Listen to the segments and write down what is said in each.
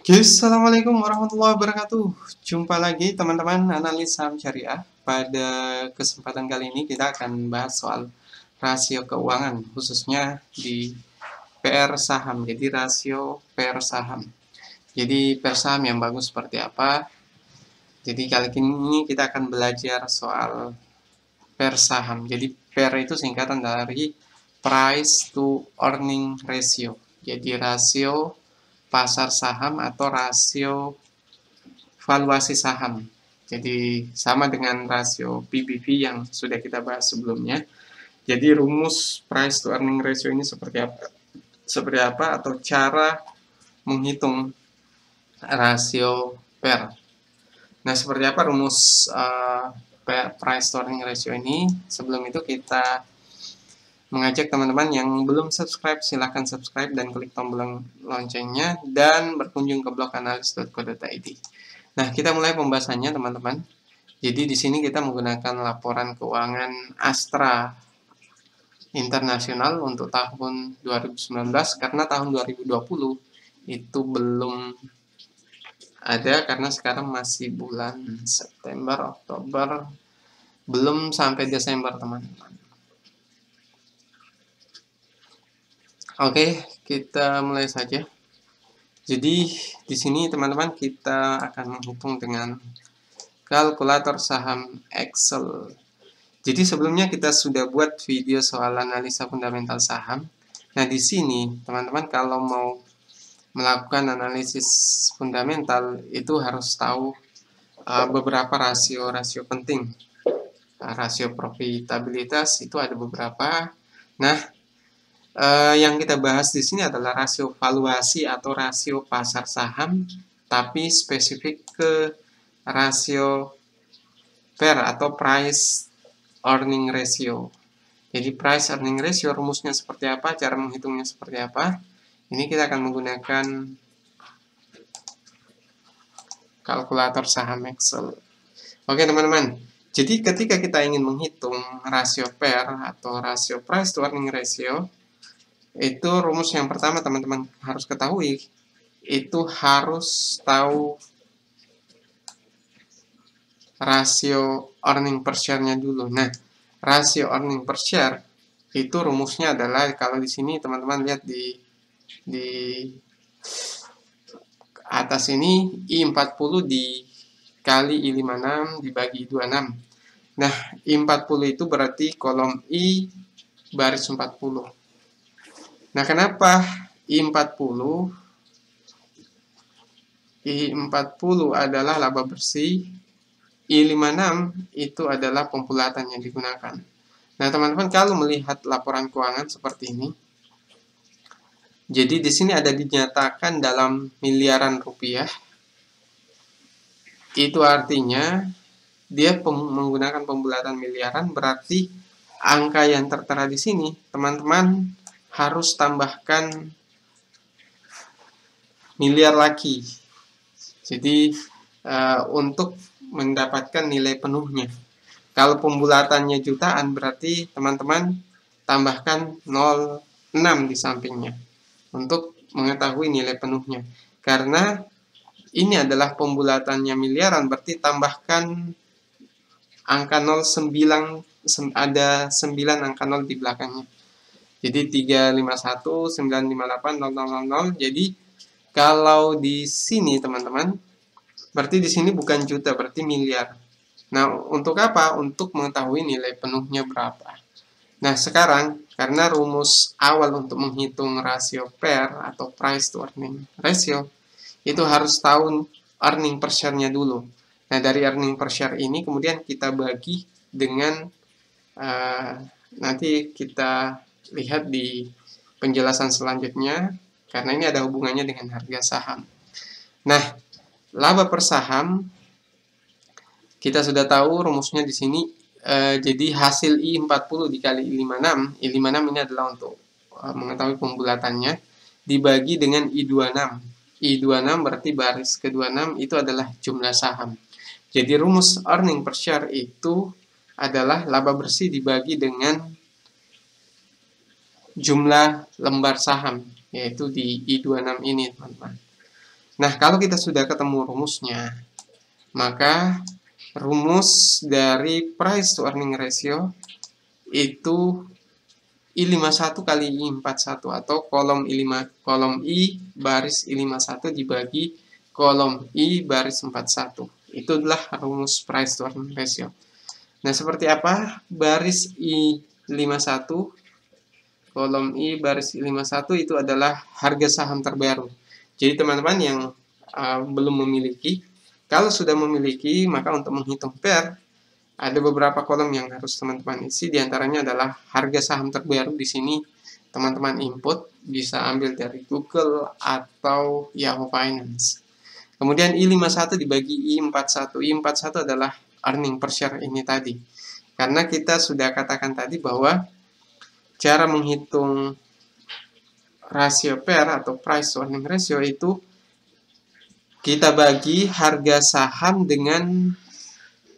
Assalamualaikum warahmatullahi wabarakatuh. Jumpa lagi teman-teman analis saham syariah. Pada kesempatan kali ini kita akan bahas soal rasio keuangan, khususnya di PR saham. Jadi rasio PR saham. Jadi PR saham yang bagus seperti apa? Jadi kali ini kita akan belajar soal PR saham. Jadi PR itu singkatan dari Price to Earning Ratio. Jadi rasio pasar saham atau rasio valuasi saham. Jadi sama dengan rasio PBV yang sudah kita bahas sebelumnya. Jadi rumus price to earning ratio ini seperti apa? Seperti apa atau cara menghitung rasio PER. Nah, seperti apa rumus price to earning ratio ini? Sebelum itu kita mengajak teman-teman yang belum subscribe, silahkan subscribe dan klik tombol loncengnya dan berkunjung ke blog analis.co.id. Nah, kita mulai pembahasannya, teman-teman. Jadi di sini kita menggunakan laporan keuangan Astra Internasional untuk tahun 2019 karena tahun 2020 itu belum ada karena sekarang masih bulan September, Oktober, belum sampai Desember, teman-teman. Oke, kita mulai saja. Jadi di sini teman-teman kita akan menghitung dengan kalkulator saham Excel. Jadi sebelumnya kita sudah buat video soal analisa fundamental saham. Nah, di sini teman-teman kalau mau melakukan analisis fundamental itu harus tahu beberapa rasio-rasio penting. Rasio profitabilitas itu ada beberapa. Nah, yang kita bahas di sini adalah rasio valuasi atau rasio pasar saham, tapi spesifik ke rasio PER atau price earning ratio. Jadi price earning ratio rumusnya seperti apa, cara menghitungnya seperti apa. Ini kita akan menggunakan kalkulator saham Excel. Oke teman-teman, jadi ketika kita ingin menghitung rasio PER atau rasio price to earning ratio, itu rumus yang pertama teman-teman harus ketahui, itu harus tahu rasio earning per share-nya dulu. Nah, rasio earning per share itu rumusnya adalah kalau di sini teman-teman lihat di atas ini I40 dikali I56 dibagi I26. Nah, I40 itu berarti kolom I baris 40. Nah, kenapa I40? I40 adalah laba bersih, I56 itu adalah pembulatan yang digunakan. Nah, teman-teman kalau melihat laporan keuangan seperti ini, jadi di sini ada dinyatakan dalam miliaran rupiah. Itu artinya dia menggunakan pembulatan miliaran, berarti angka yang tertera di sini, teman-teman harus tambahkan miliar lagi. Jadi untuk mendapatkan nilai penuhnya. Kalau pembulatannya jutaan, berarti teman-teman tambahkan 0,6 di sampingnya untuk mengetahui nilai penuhnya. Karena ini adalah pembulatannya miliaran, berarti tambahkan angka 0,9, ada 9 angka 0 di belakangnya. Jadi 351, 958, 0000. Jadi kalau di sini teman-teman, berarti di sini bukan juta, berarti miliar. Nah, untuk apa? Untuk mengetahui nilai penuhnya berapa. Nah, sekarang karena rumus awal untuk menghitung rasio PER atau price to earning ratio itu harus tahu earning per share-nya dulu. Nah, dari earning per share ini kemudian kita bagi dengan nanti kita lihat di penjelasan selanjutnya karena ini ada hubungannya dengan harga saham. Nah, laba per saham kita sudah tahu rumusnya di sini. Jadi hasil I40 dikali I56. I56 ini adalah untuk mengetahui pembulatannya dibagi dengan I26. I26 berarti baris ke-26 itu adalah jumlah saham. Jadi rumus earning per share itu adalah laba bersih dibagi dengan jumlah lembar saham, yaitu di I26 ini, teman-teman. Nah, kalau kita sudah ketemu rumusnya, maka rumus dari price to earning ratio itu I51 kali I41 atau kolom I baris I51 dibagi kolom I baris 41. Itu adalah rumus price to earning ratio. Nah, seperti apa baris I51 kolom I baris I51 itu adalah harga saham terbaru. Jadi teman-teman yang belum memiliki, kalau sudah memiliki, maka untuk menghitung PER ada beberapa kolom yang harus teman-teman isi. Di antaranya adalah harga saham terbaru. Di sini teman-teman input, bisa ambil dari Google atau Yahoo Finance. Kemudian I51 dibagi I41. I41 adalah earning per share ini tadi. Karena kita sudah katakan tadi bahwa cara menghitung rasio PER atau price to earning ratio itu kita bagi harga saham dengan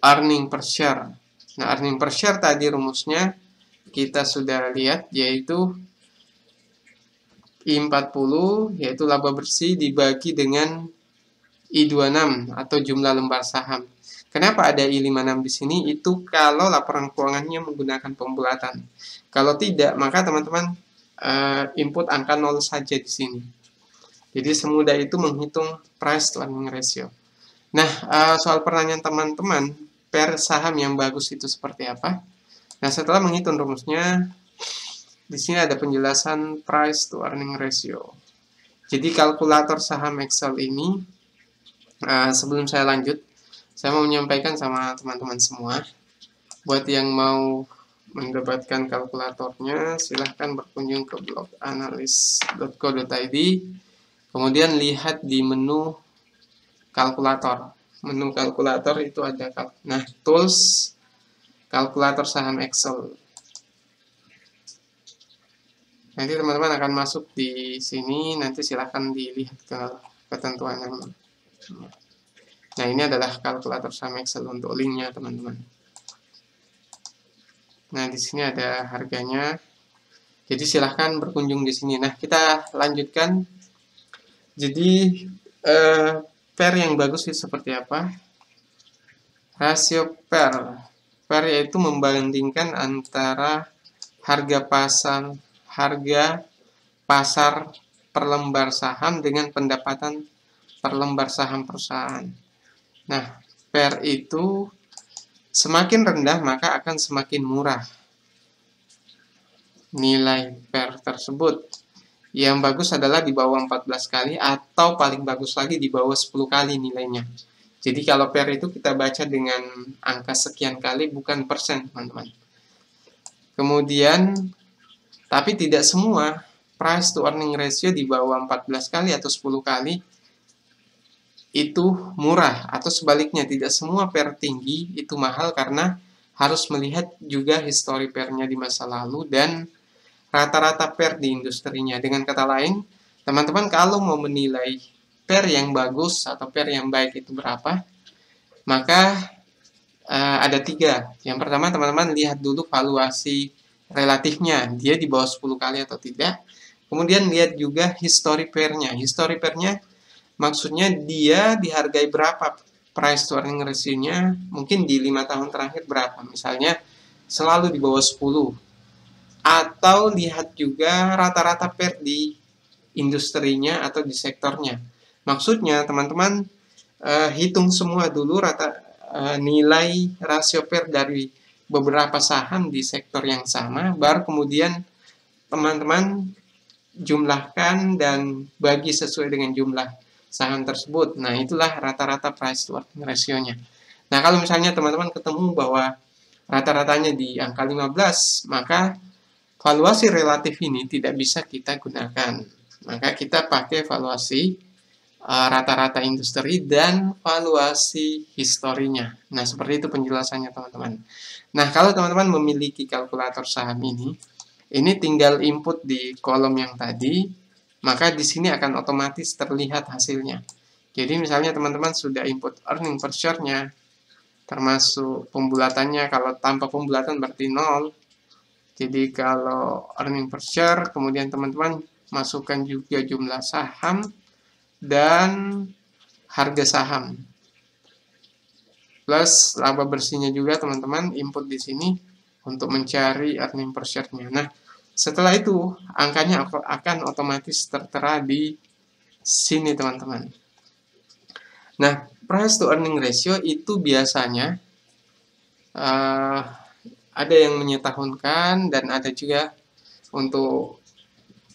earning per share. Nah, earning per share tadi rumusnya kita sudah lihat, yaitu I40, yaitu laba bersih dibagi dengan I26 atau jumlah lembar saham. Kenapa ada I56 di sini? Itu kalau laporan keuangannya menggunakan pembulatan. Kalau tidak, maka teman-teman input angka 0 saja di sini. Jadi semudah itu menghitung price to earning ratio. Nah, soal pertanyaan teman-teman, PER saham yang bagus itu seperti apa? Nah, setelah menghitung rumusnya, di sini ada penjelasan price to earning ratio. Jadi kalkulator saham Excel ini, sebelum saya lanjut, saya mau menyampaikan sama teman-teman semua, buat yang mau mendapatkan kalkulatornya, silahkan berkunjung ke blog analis.co.id. Kemudian lihat di menu kalkulator. Menu kalkulator itu ada tools kalkulator saham Excel. Nanti teman-teman akan masuk di sini, nanti silahkan dilihat ke ketentuannya. Nah, ini adalah kalkulator saham Excel untuk linknya, teman-teman. Nah, di sini ada harganya. Jadi silahkan berkunjung di sini. Nah, kita lanjutkan. Jadi PER yang bagus itu seperti apa? Rasio PER. PER yaitu membandingkan antara harga pasar per lembar saham dengan pendapatan per lembar saham perusahaan. Nah, PER itu semakin rendah maka akan semakin murah nilai PER tersebut. Yang bagus adalah di bawah 14 kali atau paling bagus lagi di bawah 10 kali nilainya. Jadi kalau PER itu kita baca dengan angka sekian kali, bukan persen, teman-teman. Kemudian, tapi tidak semua price to earning ratio di bawah 14 kali atau 10 kali itu murah, atau sebaliknya tidak semua PER tinggi itu mahal, karena harus melihat juga histori PER-nya di masa lalu dan rata-rata PER di industrinya. Dengan kata lain, teman-teman kalau mau menilai PER yang bagus atau PER yang baik itu berapa, maka ada 3. Yang pertama, teman-teman lihat dulu valuasi relatifnya, dia di bawah 10 kali atau tidak. Kemudian lihat juga histori PER-nya. Histori PER-nya maksudnya dia dihargai berapa, price to earning ratio-nya mungkin di 5 tahun terakhir berapa. Misalnya selalu di bawah 10. Atau lihat juga rata-rata PER di industrinya atau di sektornya. Maksudnya teman-teman hitung semua dulu nilai rasio PER dari beberapa saham di sektor yang sama, baru kemudian teman-teman jumlahkan dan bagi sesuai dengan jumlah saham tersebut. Nah, itulah rata-rata price to earning ratio-nya. Nah, kalau misalnya teman-teman ketemu bahwa rata-ratanya di angka 15, maka valuasi relatif ini tidak bisa kita gunakan. Maka kita pakai valuasi rata-rata industri dan valuasi historinya. Nah, seperti itu penjelasannya, teman-teman. Nah, kalau teman-teman memiliki kalkulator saham ini tinggal input di kolom yang tadi, maka di sini akan otomatis terlihat hasilnya. Jadi misalnya teman-teman sudah input earning per share-nya, termasuk pembulatannya. Kalau tanpa pembulatan berarti 0. Jadi kalau earning per share, kemudian teman-teman masukkan juga jumlah saham, dan harga saham. Plus laba bersihnya juga teman-teman input di sini untuk mencari earning per share-nya. Nah, setelah itu angkanya akan otomatis tertera di sini teman-teman. Nah, price to earning ratio itu biasanya ada yang menyetahunkan dan ada juga untuk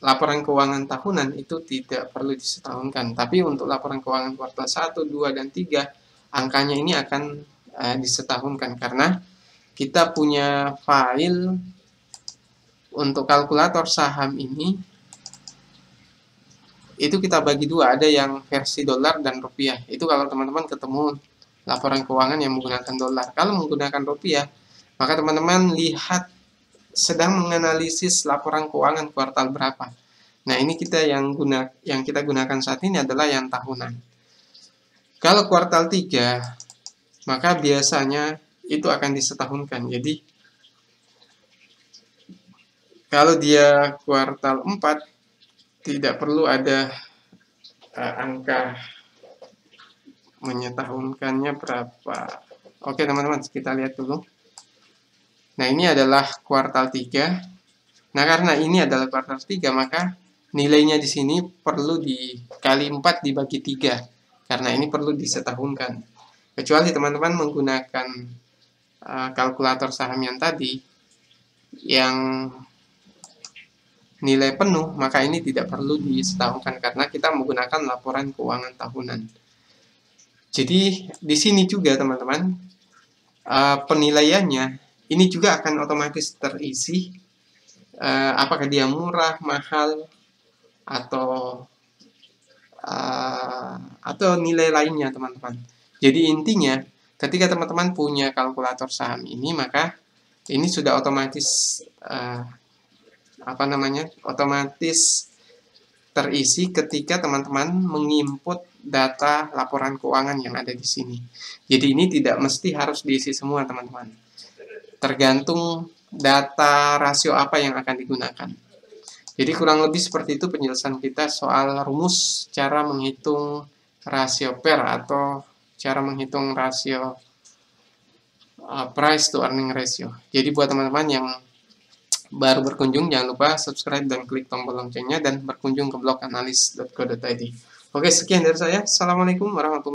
laporan keuangan tahunan itu tidak perlu disetahunkan. Tapi untuk laporan keuangan kuartal 1, 2, dan 3, angkanya ini akan disetahunkan karena kita punya file untuk kalkulator saham ini itu kita bagi dua, ada yang versi dolar dan rupiah. Itu kalau teman-teman ketemu laporan keuangan yang menggunakan dolar. Kalau menggunakan rupiah, maka teman-teman lihat sedang menganalisis laporan keuangan kuartal berapa. Nah, ini kita yang kita gunakan saat ini adalah yang tahunan. Kalau kuartal 3, maka biasanya itu akan disetahunkan. Jadi kalau dia kuartal 4 tidak perlu ada angka menyetahunkannya berapa. Oke teman-teman, kita lihat dulu. Nah, ini adalah kuartal 3. Nah, karena ini adalah kuartal 3, maka nilainya di sini perlu dikali 4 dibagi 3. Karena ini perlu disetahunkan. Kecuali teman-teman menggunakan kalkulator saham yang tadi, yang nilai penuh, maka ini tidak perlu disetahunkan karena kita menggunakan laporan keuangan tahunan. Jadi di sini juga teman-teman penilaiannya ini juga akan otomatis terisi apakah dia murah, mahal, atau nilai lainnya teman-teman. Jadi intinya ketika teman-teman punya kalkulator saham ini, maka ini sudah otomatis otomatis terisi ketika teman-teman menginput data laporan keuangan yang ada di sini. Jadi ini tidak mesti harus diisi semua teman-teman. Tergantung data rasio apa yang akan digunakan. Jadi kurang lebih seperti itu penjelasan kita soal rumus cara menghitung rasio PER atau cara menghitung rasio price to earning ratio. Jadi buat teman-teman yang baru berkunjung, jangan lupa subscribe dan klik tombol loncengnya dan berkunjung ke blog analis.co.id. Oke, sekian dari saya. Assalamualaikum warahmatullahi wabarakatuh.